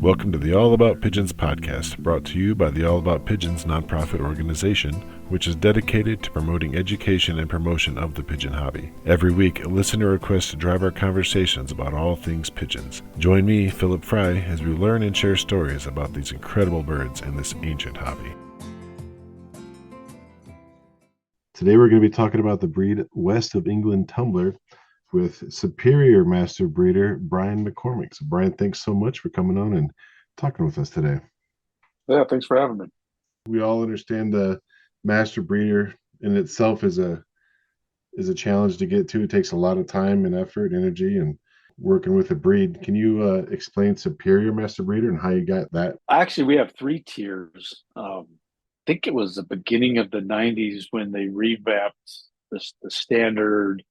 Welcome to the All About Pigeons podcast, brought to you by the All About Pigeons nonprofit organization, which is dedicated to promoting education and promotion of the pigeon hobby. Every week, a listener requests to drive our conversations about all things pigeons. Join me, Philip Fry, as we learn and share stories about these incredible birds and this ancient hobby. Today we're going to be talking about the breed West of England Tumbler with Superior Master Breeder Brian McCormick. So Brian, thanks so much for coming on and talking with us today. Yeah, thanks for having me. We all understand the Master Breeder in itself is a challenge to get to. It takes a lot of time and effort, energy, and working with a breed. Can you explain Superior Master Breeder and how you got that? Actually, we have three tiers. I think it was the beginning of the 90s when they revamped the standard.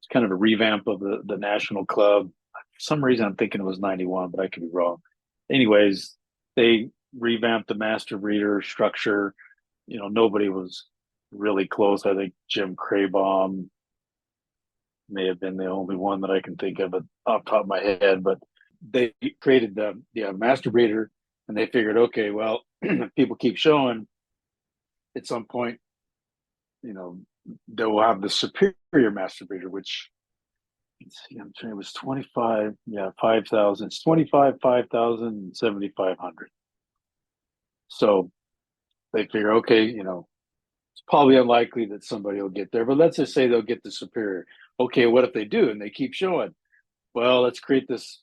It's kind of a revamp of the National Club. For some reason, I'm thinking it was 91, but I could be wrong. Anyways, they revamped the Master Breeder structure. You know, nobody was really close. I think Jim Craybaum may have been the only one that I can think of off the top of my head, but they created the Master Breeder, and they figured, okay, well, if people keep showing, at some point, you know, they'll have the Superior Master Breeder, which let's see, I'm trying, it was 25, 5,000. It's 25, 5,000, 7,500. So they figure, okay, you know, it's probably unlikely that somebody will get there, but let's just say they'll get the Superior. Okay, what if they do and they keep showing? Well, let's create this.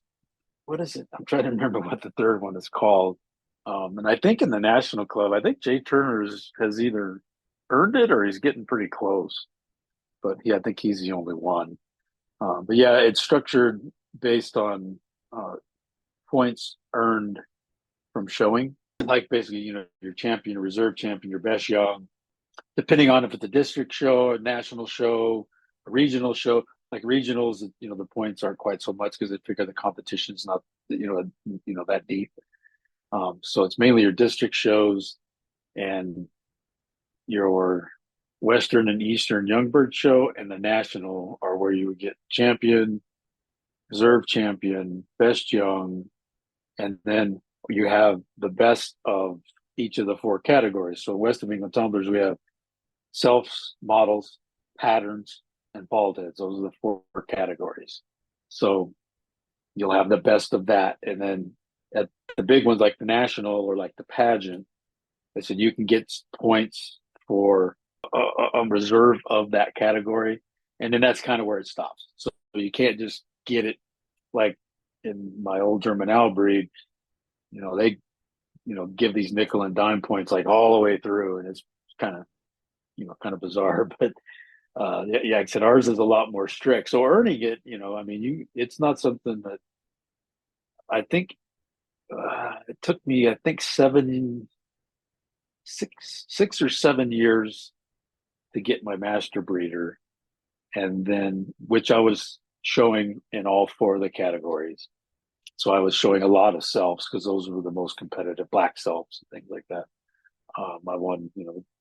What is it? I'm trying to remember what the third one is called. And I think in the National Club, I think Jay Turner has either earned it or he's getting pretty close. But yeah, I think he's the only one. But yeah, it's structured based on points earned from showing. Like basically, you know, your champion, your reserve champion, your best young, depending on if it's a district show, a national show, a regional show. Like regionals, you know, the points aren't quite so much because they figure the competition's not, that deep. So it's mainly your district shows and your Western and Eastern Youngbird show, and the national are where you would get champion, reserve champion, best young, and then you have the best of each of the four categories. So West of England Tumblers, we have selfs, models, patterns, and bald heads. Those are the four categories. So you'll have the best of that. And then at the big ones like the national or like the pageant, they said you can get points for a reserve of that category. And then that's kind of where it stops. So you can't just get it like in my old German Owl breed. You know, they, give these nickel and dime points like all the way through. And it's kind of, kind of bizarre. But like I said, ours is a lot more strict. So earning it, I mean, it's not something that I think it took me, I think 6 or 7 years to get my master breeder, and then which I was showing in all four of the categories. So I was showing a lot of selves because those were the most competitive, black selves and things like that. I won,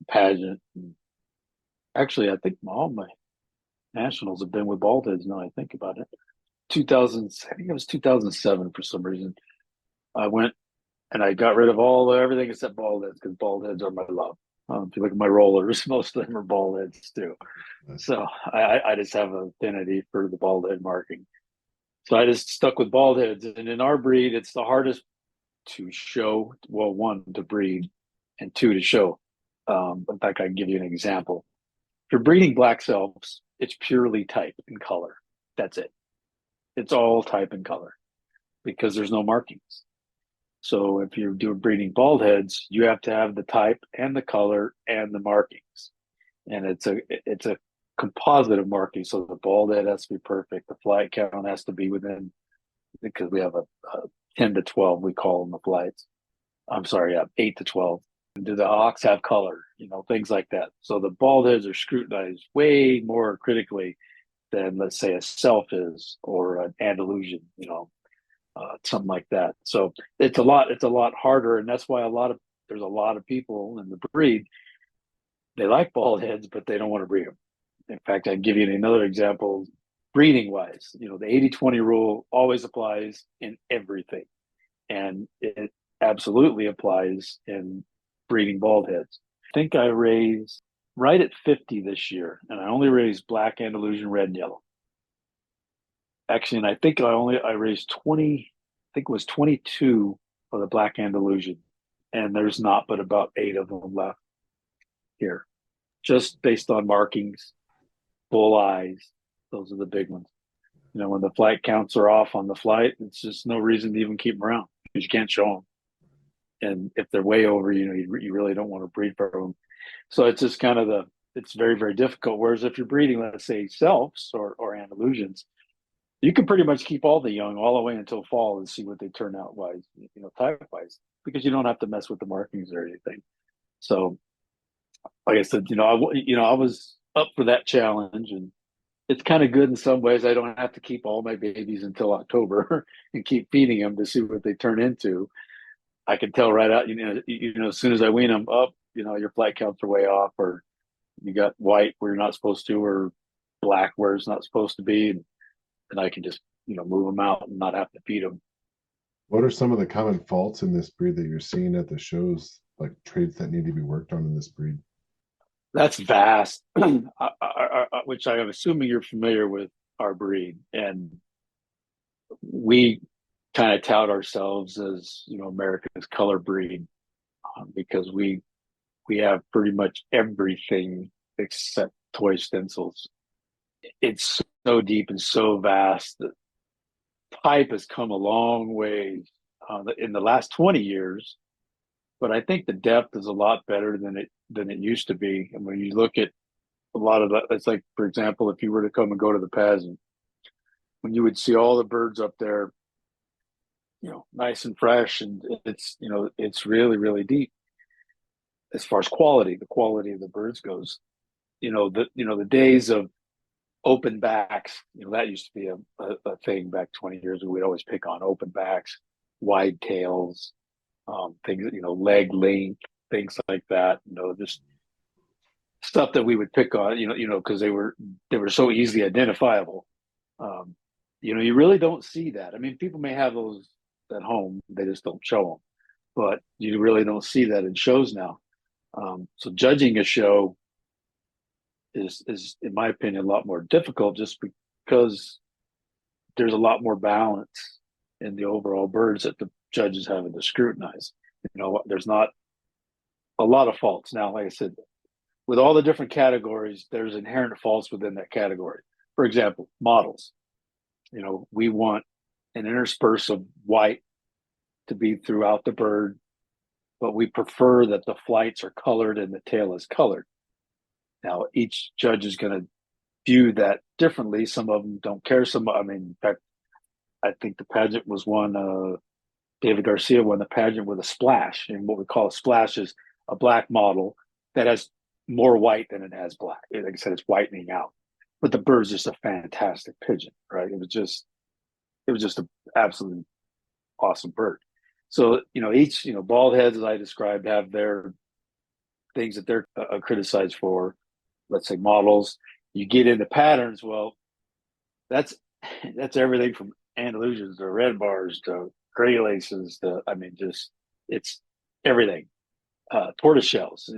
pageant. And actually, I think all my nationals have been with bald heads now I think about it. 2000, I think it was 2007 for some reason. I went and I got rid of everything except bald heads because bald heads are my love. If you look at my rollers, most of them are bald heads too. So I just have an affinity for the bald head marking. So I just stuck with bald heads. And in our breed, it's the hardest to show. Well, one, to breed, and two, to show. In fact, I can give you an example. If you're breeding black selves, it's purely type and color. That's it. It's all type and color because there's no markings. So if you're doing breeding bald heads, you have to have the type and the color and the markings. And it's a composite of markings. So the bald head has to be perfect. The flight count has to be within, because we have a 10 to 12, we call them the flights. I'm sorry, 8 to 12. And do the hawks have color? Things like that. So the bald heads are scrutinized way more critically than, let's say, a self is or an Andalusian, something like that. So it's a lot harder, and that's why there's a lot of people in the breed. They like bald heads, but they don't want to breed them. In fact, I can give you another example. Breeding wise, the 80-20 rule always applies in everything. and it absolutely applies in breeding bald heads. I think I raised right at 50 this year, and I only raised black Andalusian red and yellow. Actually, and I think I raised 20, I think it was 22 for the black Andalusian, and there's not but about 8 of them left here, just based on markings, bull eyes. Those are the big ones. When the flight counts are off on the flight, it's just no reason to even keep them around because you can't show them. And if they're way over, you really don't want to breed for them. So it's just kind of it's very, very difficult. Whereas if you're breeding, let's say, selfs or Andalusians, you can pretty much keep all the young all the way until fall and see what they turn out wise, type wise, because you don't have to mess with the markings or anything. So, like I said, I was up for that challenge, and it's kind of good in some ways. I don't have to keep all my babies until October and keep feeding them to see what they turn into. I can tell right out, as soon as I wean them up, your flight counts are way off, or you got white where you're not supposed to, or black where it's not supposed to be, and I can just move them out and not have to feed them. What are some of the common faults in this breed that you're seeing at the shows, like traits that need to be worked on in this breed? That's vast, which I am assuming you're familiar with our breed, and we kind of tout ourselves as America's color breed, because we have pretty much everything except toy stencils. It's so deep and so vast that type has come a long way in the last 20 years, but I think the depth is a lot better than it used to be. And when you look at a lot of that, it's like, for example, if you were to come and go to the pageant, when you would see all the birds up there, nice and fresh, and it's really, really deep as far as the quality of the birds goes. The days of open backs, that used to be a thing back 20 years ago. We'd always pick on open backs, wide tails, things, leg length, things like that, just stuff that we would pick on, because they were so easily identifiable. You really don't see that. I mean, people may have those at home, they just don't show them, but you really don't see that in shows now. So judging a show is, in my opinion, a lot more difficult, just because there's a lot more balance in the overall birds that the judges having to scrutinize. There's not a lot of faults. Now, like I said, with all the different categories, there's inherent faults within that category. For example, models. We want an intersperse of white to be throughout the bird, but we prefer that the flights are colored and the tail is colored. Now, each judge is going to view that differently. Some of them don't care. In fact, I think the pageant was one, David Garcia won the pageant with a splash. And what we call a splash is a black model that has more white than it has black. Like I said, it's whitening out. But the bird's just a fantastic pigeon, right? It was just an absolutely awesome bird. So, each, bald heads, as I described, have their things that they're criticized for. Let's say models. You get into patterns, well, that's everything from Andalusians to red bars to gray laces to, it's everything. Tortoiseshells,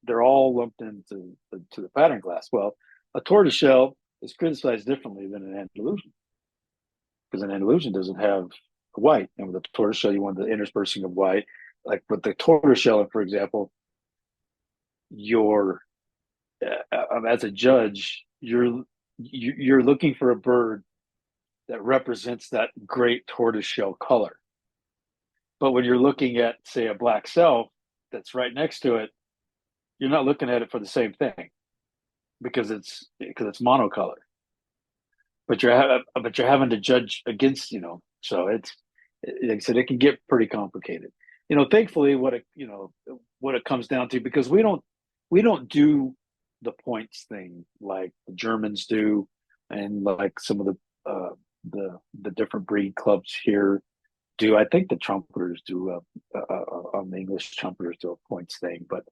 they're all lumped into the pattern class. Well, a tortoiseshell is criticized differently than an Andalusian, because an Andalusian doesn't have white, and with a tortoiseshell, you want the interspersing of white. Like with the tortoiseshell, for example, you're as a judge, you're looking for a bird that represents that great tortoiseshell color. But when you're looking at, say, a black self that's right next to it, you're not looking at it for the same thing, because it's monocolor. But you're having to judge against, so it's, like I said, it can get pretty complicated. Thankfully, what it comes down to, because we don't do the points thing like the Germans do, and like some of the different breed clubs here do. I think the trumpeters do on the English trumpeters do a points thing, but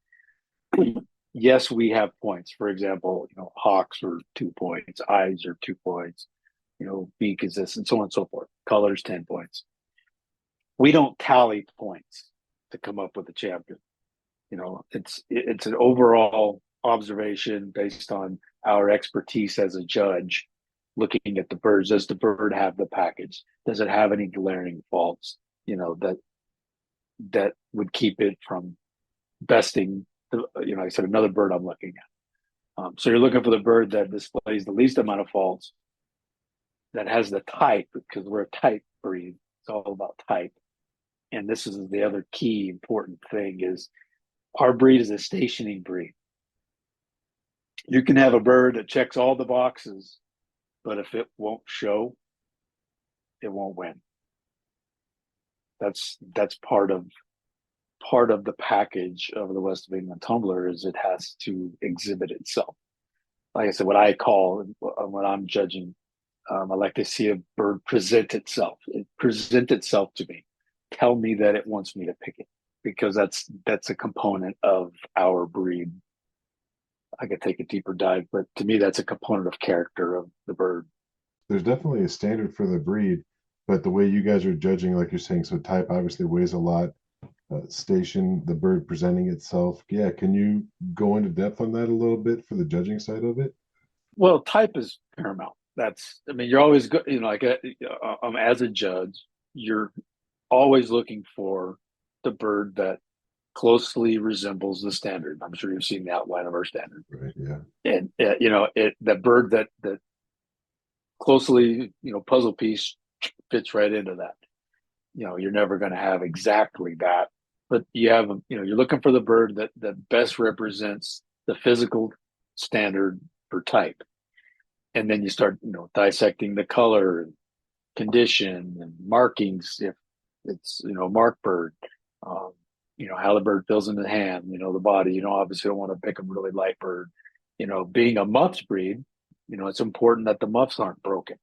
yes, we have points. For example, hawks are 2 points, eyes are 2 points, beak is this, and so on and so forth. Colors 10 points. We don't tally points to come up with a champion. It's an overall observation based on our expertise as a judge, looking at the birds. Does the bird have the package? Does it have any glaring faults? That would keep it from besting I said another bird I'm looking at. So you're looking for the bird that displays the least amount of faults, that has the type, because we're a type breed. It's all about type. And this is the other key important thing is our breed is a stationing breed. You can have a bird that checks all the boxes, but if it won't show, it won't win. That's part of the package of the West of England Tumbler is it has to exhibit itself. Like I said, what I call when I'm judging, I like to see a bird present itself. It present itself to me. Tell me that it wants me to pick it, because that's a component of our breed. I could take a deeper dive, but to me, that's a component of character of the bird. There's definitely a standard for the breed, but the way you guys are judging, like you're saying, so type obviously weighs a lot. Station, the bird presenting itself. Yeah, can you go into depth on that a little bit for the judging side of it? Well, type is paramount. I mean, you're always good, as a judge, you're always looking for the bird that closely resembles the standard. I'm sure you've seen the outline of our standard. Right. Yeah. And the bird that closely, puzzle piece fits right into that. You're never going to have exactly that, but you're looking for the bird that best represents the physical standard for type. And then you start, dissecting the color and condition and markings. If it's, mark bird, how the bird feels in the hand, the body, obviously don't want to pick a really light bird. Being a muffs breed, it's important that the muffs aren't broken,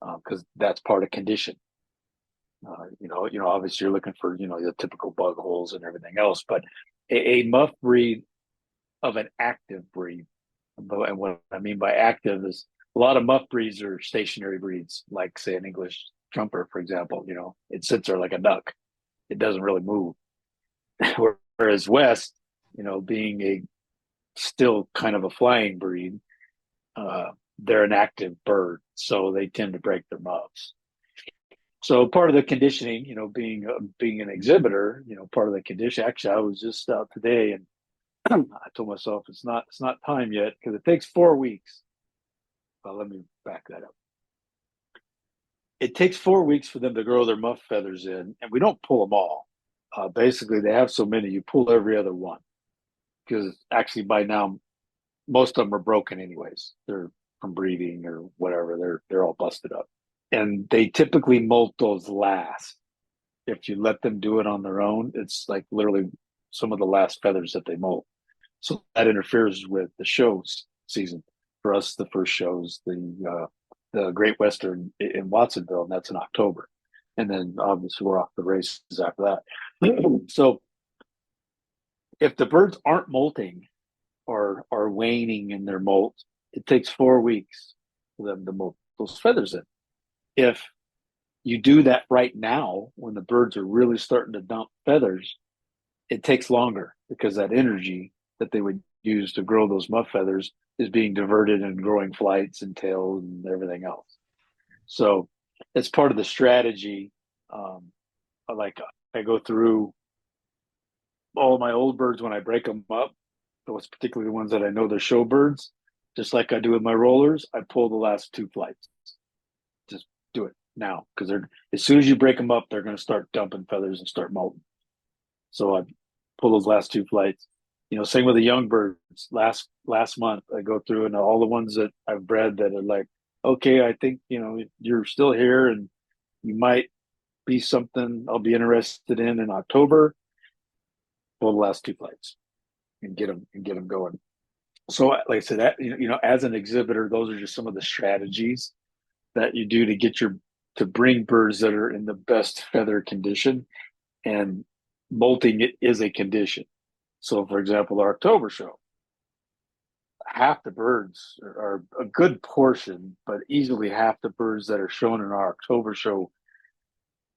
because that's part of condition. Obviously you're looking for, the typical bug holes and everything else, but a muff breed of an active breed. And what I mean by active is a lot of muff breeds are stationary breeds, like say an English trumper, for example. It sits there like a duck. It doesn't really move. Whereas West, being a still kind of a flying breed, they're an active bird, so they tend to break their muffs. So part of the conditioning, being an exhibitor, part of the condition. Actually, I was just out today, and I told myself it's not time yet, because it takes 4 weeks. Well, let me back that up. It takes 4 weeks for them to grow their muff feathers in, and we don't pull them all. Basically, they have so many, you pull every other one, because actually by now most of them are broken anyways. They're from breeding or whatever. They're all busted up, and they typically molt those last. If you let them do it on their own, it's like literally some of the last feathers that they molt. So that interferes with the show season. For us, the first show is the Great Western in Watsonville, and that's in October. And then obviously we're off the races after that. So if the birds aren't molting or are waning in their molt, it takes 4 weeks for them to molt those feathers in. If you do that right now, when the birds are really starting to dump feathers, it takes longer, because that energy that they would use to grow those muff feathers is being diverted and growing flights and tails and everything else. So it's part of the strategy. I go through all of my old birds when I break them up, those particularly the ones that I know they're show birds, just like I do with my rollers. I pull the last 2 flights. Just do it now, because as soon as you break them up, they're going to start dumping feathers and start molting. So I pull those last 2 flights. Same with the young birds. Last month, I go through, and all the ones that I've bred that are like, okay, I think you're still here, and you might be something I'll be interested in October. Pull the last 2 flights and get them going. So, like I said, that as an exhibitor, those are just some of the strategies that you do to bring birds that are in the best feather condition, and molting it is a condition. So, for example, our October show, half the birds are a good portion, but easily half the birds that are shown in our October show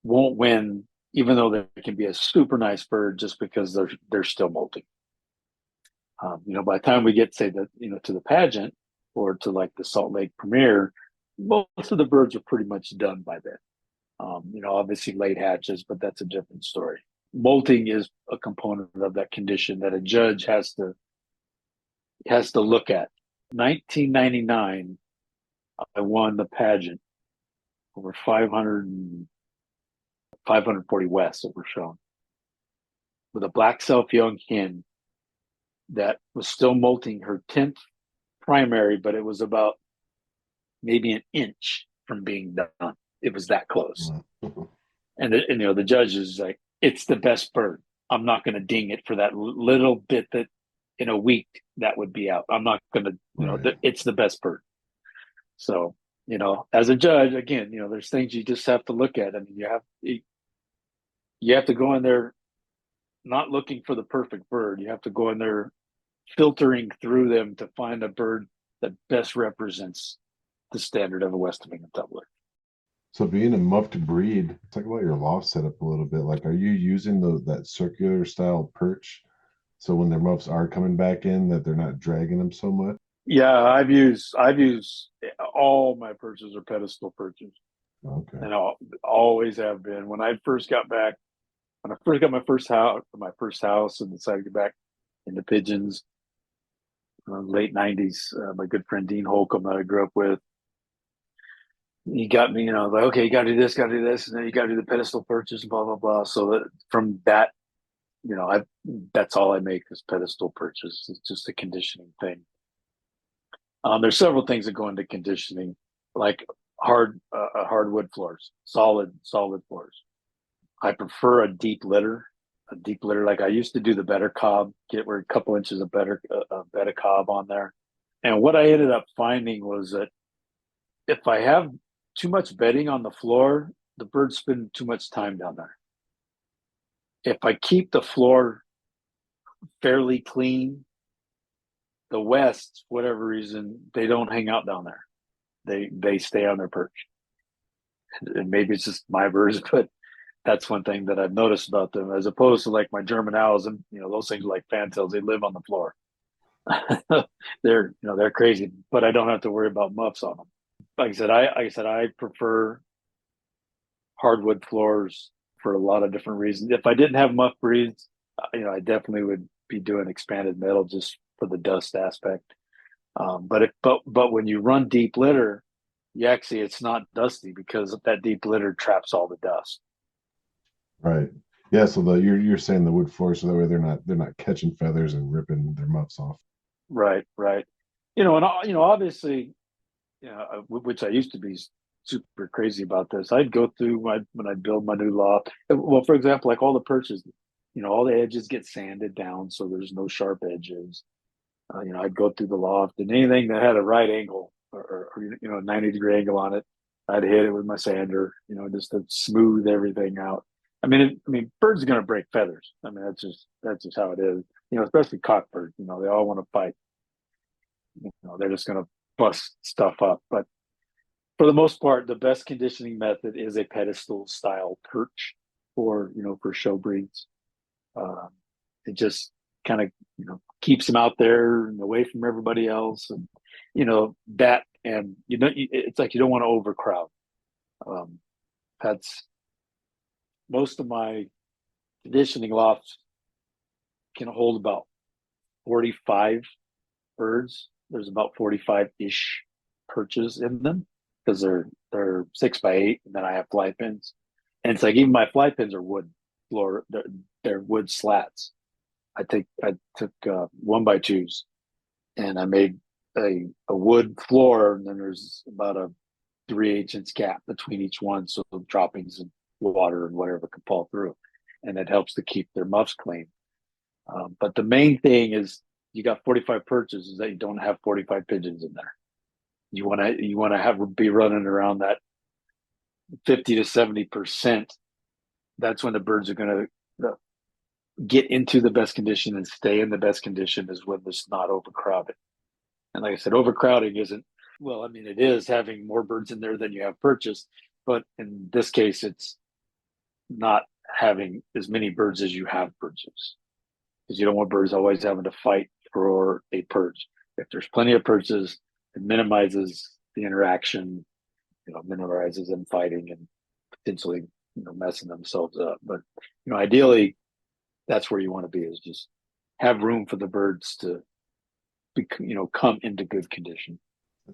won't win even though they can be a super nice bird just because they're still molting. By the time we get, say, to the pageant or to like the Salt Lake premiere, most of the birds are pretty much done by then. Obviously late hatches, but that's a different story. Molting is a component of that condition that a judge has to look at. 1999, I won the pageant over 540 West that were shown with a black self-young hen that was still molting her 10th primary, but it was about maybe an inch from being done. It was that close. Mm-hmm. And the judge is like, it's the best bird. I'm not going to ding it for that little bit that in a week that would be out. I'm not going to, Right. it's the best bird. So, as a judge, again, there's things you just have to look at. I mean, you have to go in there not looking for the perfect bird. You have to go in there filtering through them to find a bird that best represents the standard of a West of England tumbler. So being a muffed breed, talk about your loft setup a little bit. Like, are you using that circular style perch so when their muffs are coming back in that they're not dragging them so much? Yeah, I've used all my perches are pedestal perches, Okay. and I'll always have been. When I first got my first house, and decided to get back into pigeons, late '90s, my good friend Dean Holcomb that I grew up with, he got me, like, okay, you got to do this, got to do this, and then you got to do the pedestal perches, and blah blah blah. So that from that, I that's all I make is pedestal perches. It's just a conditioning thing. There's several things that go into conditioning, like hardwood floors, solid floors. I prefer a deep litter. A deep litter, like I used to do the better cob, get where a couple inches of better cob on there. And what I ended up finding was that if I have too much bedding on the floor, the birds spend too much time down there. If I keep the floor fairly clean, the West, for whatever reason, they don't hang out down there. They stay on their perch. And maybe it's just my birds, but that's one thing that I've noticed about them, as opposed to like my German owls, and those things are like fantails. They live on the floor. They're crazy, but I don't have to worry about muffs on them. Like I said, I prefer hardwood floors for a lot of different reasons. If I didn't have muff breeds, I definitely would be doing expanded metal just for the dust aspect. But when you run deep litter, it's not dusty because that deep litter traps all the dust. Right. Yeah. So you're saying the wood floor so that way they're not catching feathers and ripping their muffs off. Right, right. And obviously, which I used to be super crazy about this. I'd go through when I build my new loft. Well, for example, like all the perches, all the edges get sanded down so there's no sharp edges. I'd go through the loft, and anything that had a right angle or a 90-degree angle on it, I'd hit it with my sander, just to smooth everything out. Birds are going to break feathers. That's just how it is. Especially cockbirds. They all want to fight. They're just going to bust stuff up. But for the most part, the best conditioning method is a pedestal style perch for show breeds. It just kind of keeps them out there and away from everybody else, and that, and it's like you don't want to overcrowd. That's most of my conditioning lofts can hold about 45 birds. There's about 45-ish perches in them because they're 6x8, and then I have fly pins, and it's like even my fly pins are wood floor. They're wood slats. I took 1x2s, and I made a wood floor, and then there's about a 3/8 inch gap between each one, so the droppings and water and whatever can fall through, and it helps to keep their muffs clean. But the main thing is you got 45 perches is that you don't have 45 pigeons in there. You want to have be running around that 50 to 70%. That's when the birds are going to get into the best condition and stay in the best condition, is when it's not overcrowded. And like I said, overcrowding isn't, well, it is having more birds in there than you have perches, but in this case, it's not having as many birds as you have birds, because you don't want birds always having to fight for a perch. If there's plenty of perches, it minimizes the interaction, minimizes them fighting and potentially, messing themselves up. But, ideally, that's where you want to be, is just have room for the birds to be, come into good condition.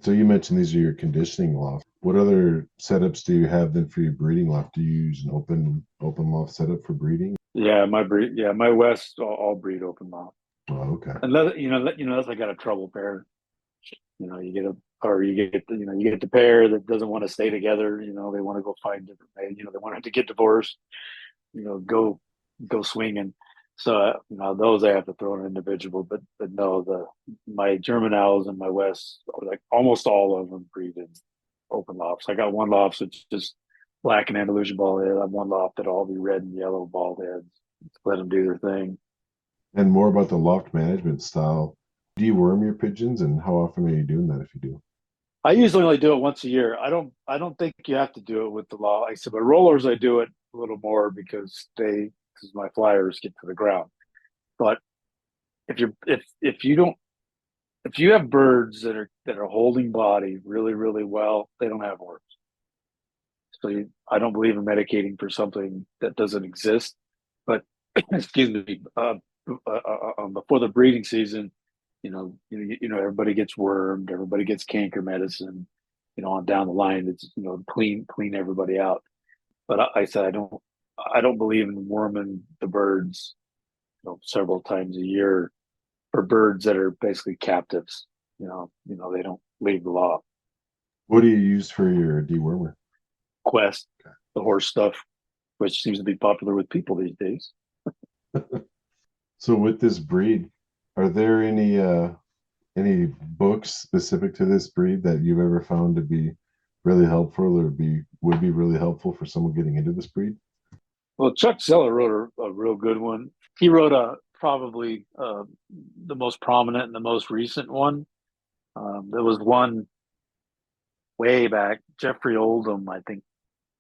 So you mentioned these are your conditioning loft. What other setups do you have then for your breeding loft? Do you use an open loft setup for breeding? My West all breed open mouth. Oh, okay. Unless unless I got a trouble pair. You get you get the pair that doesn't want to stay together. They want to go find different. They want to get divorced. Go swinging. So those I have to throw an individual. But no, my German owls and my West, like almost all of them breed in open lofts. I got one loft that's just black and Andalusian bald head. I have one loft that all be red and yellow bald heads. Let them do their thing. And more about the loft management style. Do you worm your pigeons, and how often are you doing that if you do? I usually only do it once a year. I don't think you have to do it with the law. Like I said, but rollers I do it a little more because my flyers get to the ground. But if you have birds that are holding body really, really well, they don't have worms. So I don't believe in medicating for something that doesn't exist. But excuse me, before the breeding season, everybody gets wormed, everybody gets canker medicine, on down the line. It's clean everybody out. But I said I don't believe in worming the birds, several times a year for birds that are basically captives. They don't leave the law. What do you use for your dewormer? Quest, the horse stuff, which seems to be popular with people these days. So with this breed, are there any books specific to this breed that you've ever found to be really helpful or would be really helpful for someone getting into this breed? Well, Chuck Zeller wrote a real good one. He wrote probably the most prominent and the most recent one. There was one way back, Jeffrey Oldham, I think,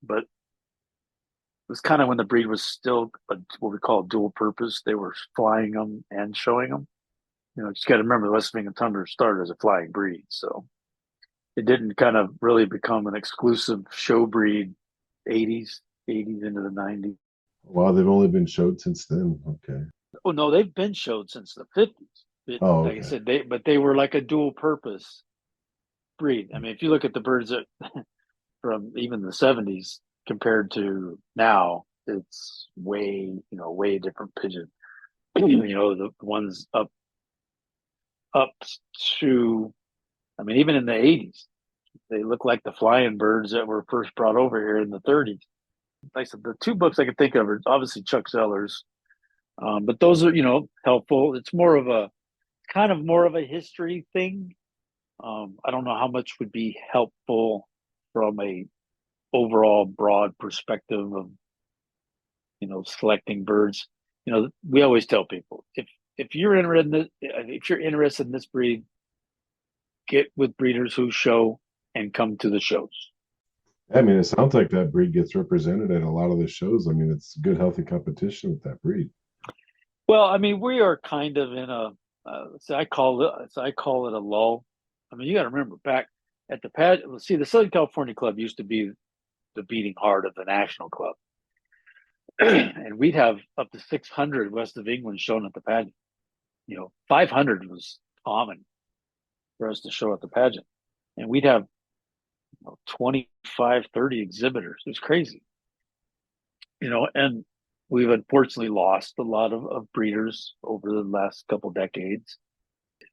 but it was kind of when the breed was still what we call dual purpose. They were flying them and showing them. Just got to remember the West Wing and Tumbler started as a flying breed, so it didn't kind of really become an exclusive show breed. 80s into the 90s. Wow, they've only been showed since then. Okay. Oh no, they've been showed since the 50s. Oh, Like I okay. said, they were like a dual purpose breed. I mean, if you look at the birds that from even the 70s compared to now, it's way different pigeon. The ones up to, I mean, even in the 80s, they look like the flying birds that were first brought over here in the 30s. Like I said, the two books I can think of are obviously Chuck Zeller's, but those are helpful. It's more of a history thing. I don't know how much would be helpful from a overall broad perspective of selecting birds. We always tell people if you're interested in this breed, get with breeders who show and come to the shows. I mean, it sounds like that breed gets represented at a lot of the shows. I mean, it's good, healthy competition with that breed. Well, I mean, we are kind of in a I call it a lull. I mean, you got to remember back at the pad. See, the Southern California Club used to be the beating heart of the national club, and we'd have up to 600 West of England shown at the pageant. 500 was common for us to show at the pageant, and we'd have 25, 30 exhibitors. It was crazy, and we've unfortunately lost a lot of breeders over the last couple decades,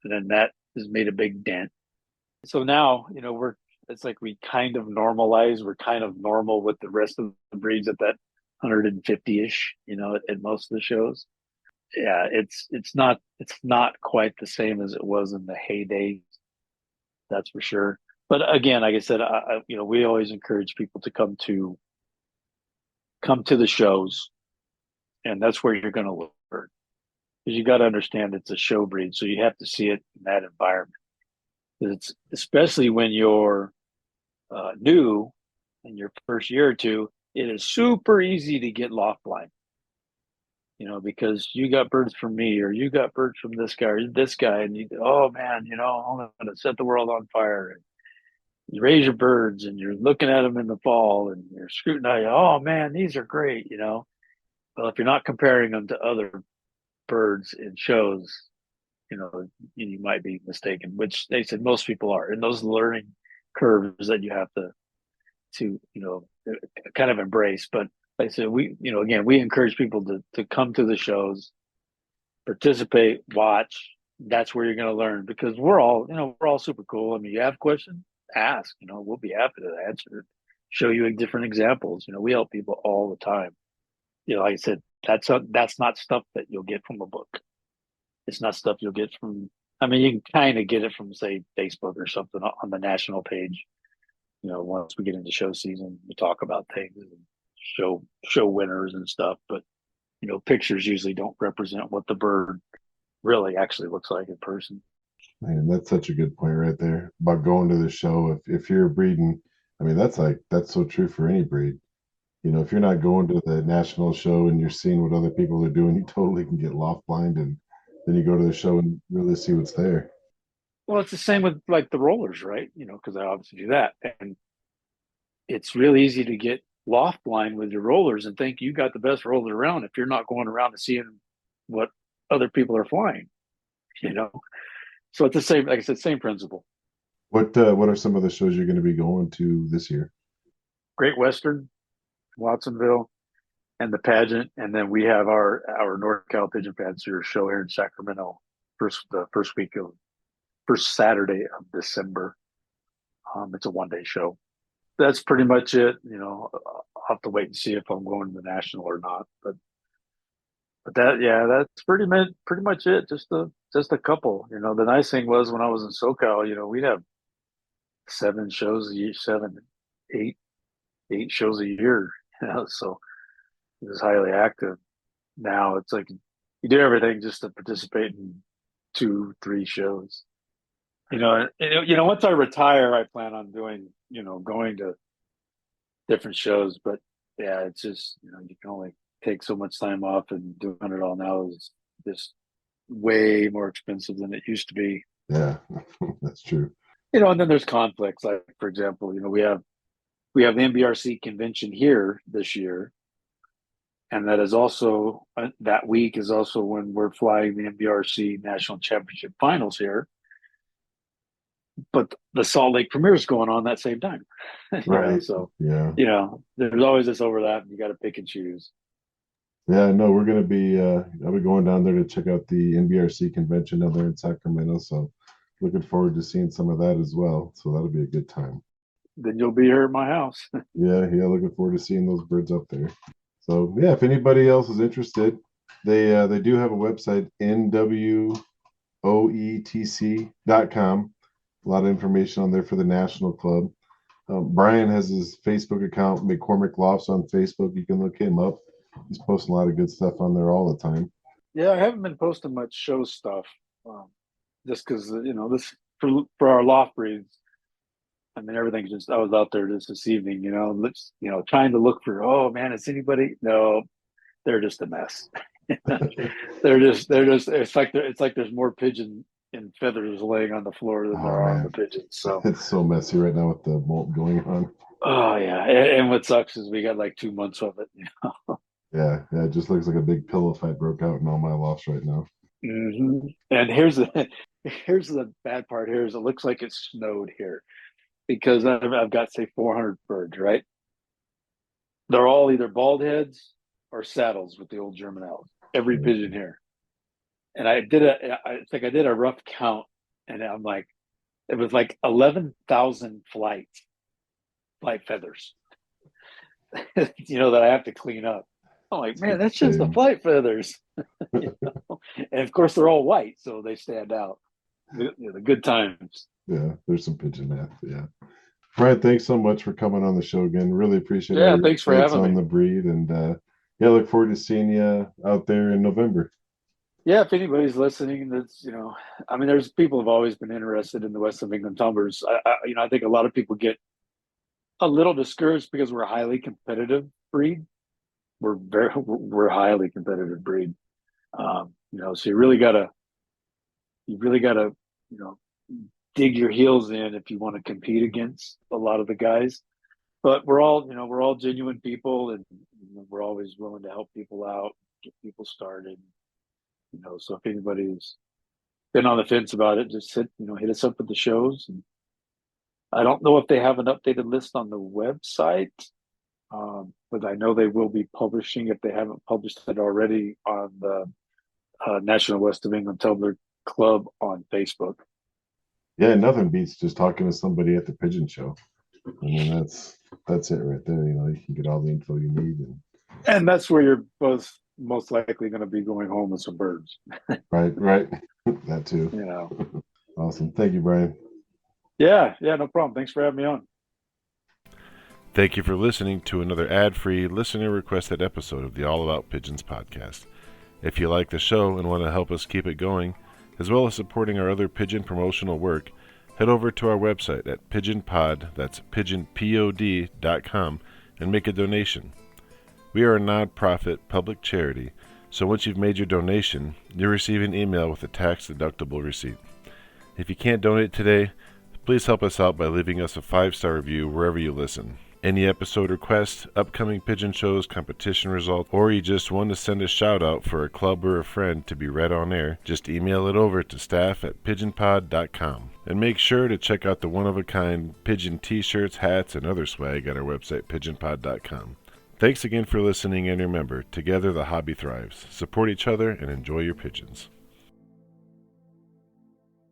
and then that has made a big dent. So now, it's like we kind of normalize. We're kind of normal with the rest of the breeds at that 150-ish, at most of the shows. Yeah, it's not quite the same as it was in the heyday. That's for sure. But again, like I said, we always encourage people to come to the shows, and that's where you're going to look for it. Because you got to understand it's a show breed, so you have to see it in that environment. It's especially when you're new in your first year or two, it is super easy to get loft blind, because you got birds from me or you got birds from this guy, and oh man, I'm going to set the world on fire. And you raise your birds and you're looking at them in the fall and you're scrutinizing, oh man, these are great, Well, if you're not comparing them to other birds in shows, you might be mistaken, which they said most people are. And those learning curves that you have to kind of embrace. But like I said, again, we encourage people to come to the shows, participate, watch. That's where you're going to learn, because we're all super cool. I mean, you have questions, ask. We'll be happy to answer, show you different examples. We help people all the time. Like I said, that's not stuff that you'll get from a book. It's not stuff you'll get from. I mean, you can kind of get it from, say, Facebook or something on the national page. Once we get into show season, we talk about things and show winners and stuff. But pictures usually don't represent what the bird really actually looks like in person. Man, that's such a good point right there about going to the show. If you're breeding, I mean, that's so true for any breed. If you're not going to the national show and you're seeing what other people are doing, you totally can get loft blind, and then you go to the show and really see what's there. Well, it's the same with like the rollers, right? Because I obviously do that, and it's really easy to get loft blind with your rollers and think you got the best roller around if you're not going around and seeing what other people are flying. So it's the same, like I said, same principle. What are some of the shows you're going to be going to this year? Great Western, Watsonville, and the pageant, and then we have our North Cal Pigeon Fancier show here in Sacramento, the first Saturday of December. It's a 1-day show. That's pretty much it. I'll have to wait and see if I'm going to the national or not. But that's pretty much it. Just a couple. The nice thing was when I was in SoCal, we'd have 7 shows a year, 7, 8 shows a year. So it was highly active. Now it's like you do everything just to participate in 2, 3 shows. Once I retire, I plan on doing, going to different shows. But yeah, it's just, you can only take so much time off, and doing it all now is just way more expensive than it used to be. Yeah, that's true. And then there's conflicts. Like, for example, we have the MBRC convention here this year. And that is also, that week is also when we're flying the MBRC National Championship Finals here. But the Salt Lake Premier is going on that same time. Right. So, yeah. There's always this overlap, and you got to pick and choose. Yeah, no, we're going to be, I'll be going down there to check out the NBRC convention down there in Sacramento. So looking forward to seeing some of that as well. So that'll be a good time. Then you'll be here at my house. Yeah, looking forward to seeing those birds up there. So yeah, if anybody else is interested, they do have a website, nwoetc.com. A lot of information on there for the National Club. Brian has his Facebook account, McCormick Lofts on Facebook. You can look him up. He's posting a lot of good stuff on there all the time. Yeah, I haven't been posting much show stuff, just because this for our loft breeds. I mean, everything's just. I was out there just this evening, trying to look for. Oh man, is anybody? No, they're just a mess. They're just. It's like there's more pigeon and feathers laying on the floor than there are on the pigeons. So it's so messy right now with the molt going on. Oh yeah, and what sucks is we got like 2 months of it. Yeah, it just looks like a big pillow fight broke out in all my lofts right now. Mm-hmm. And here's the bad part. Here is it looks like it snowed here, because I've got, say, 400 birds. Right, they're all either bald heads or saddles with the old German owls. Every pigeon here. And I did a rough count, and I'm like, it was like 11,000 flight feathers, that I have to clean up. I'm like, man, that's just the flight feathers. And of course they're all white, so they stand out. The good times. Yeah, there's some pigeon math. Yeah. Brian, thanks so much for coming on the show again. Really appreciate it. Yeah, thanks for having me on the breed, and look forward to seeing you out there in November. Yeah, if anybody's listening, that's I mean, there's people have always been interested in the West of England tumblers. I think a lot of people get a little discouraged because we're a highly competitive breed. We're a highly competitive breed. So you really gotta, you know, dig your heels in if you want to compete against a lot of the guys. But we're all genuine people, and we're always willing to help people out, get people started. So if anybody's been on the fence about it, just hit us up at the shows. And I don't know if they have an updated list on the website, but I know they will be publishing if they haven't published it already on the National West of England Tumbler Club on Facebook. Yeah, nothing beats just talking to somebody at the pigeon show. I mean, that's it right there. You can get all the info you need, And that's where you're both most likely going to be going home with some birds. right, that too. Awesome. Thank you, Brian. Yeah, no problem. Thanks for having me on. Thank you for listening to another ad-free, listener-requested episode of the All About Pigeons podcast. If you like the show and want to help us keep it going, as well as supporting our other pigeon promotional work, head over to our website at pigeonpod, that's pigeonpod.com, and make a donation. We are a non-profit public charity, so once you've made your donation, you'll receive an email with a tax-deductible receipt. If you can't donate today, please help us out by leaving us a 5-star review wherever you listen. Any episode requests, upcoming pigeon shows, competition results, or you just want to send a shout out for a club or a friend to be read on air, just email it over to staff@pigeonpod.com. And make sure to check out the one-of-a-kind pigeon t-shirts, hats, and other swag at our website, pigeonpod.com. Thanks again for listening, and remember, together the hobby thrives. Support each other and enjoy your pigeons.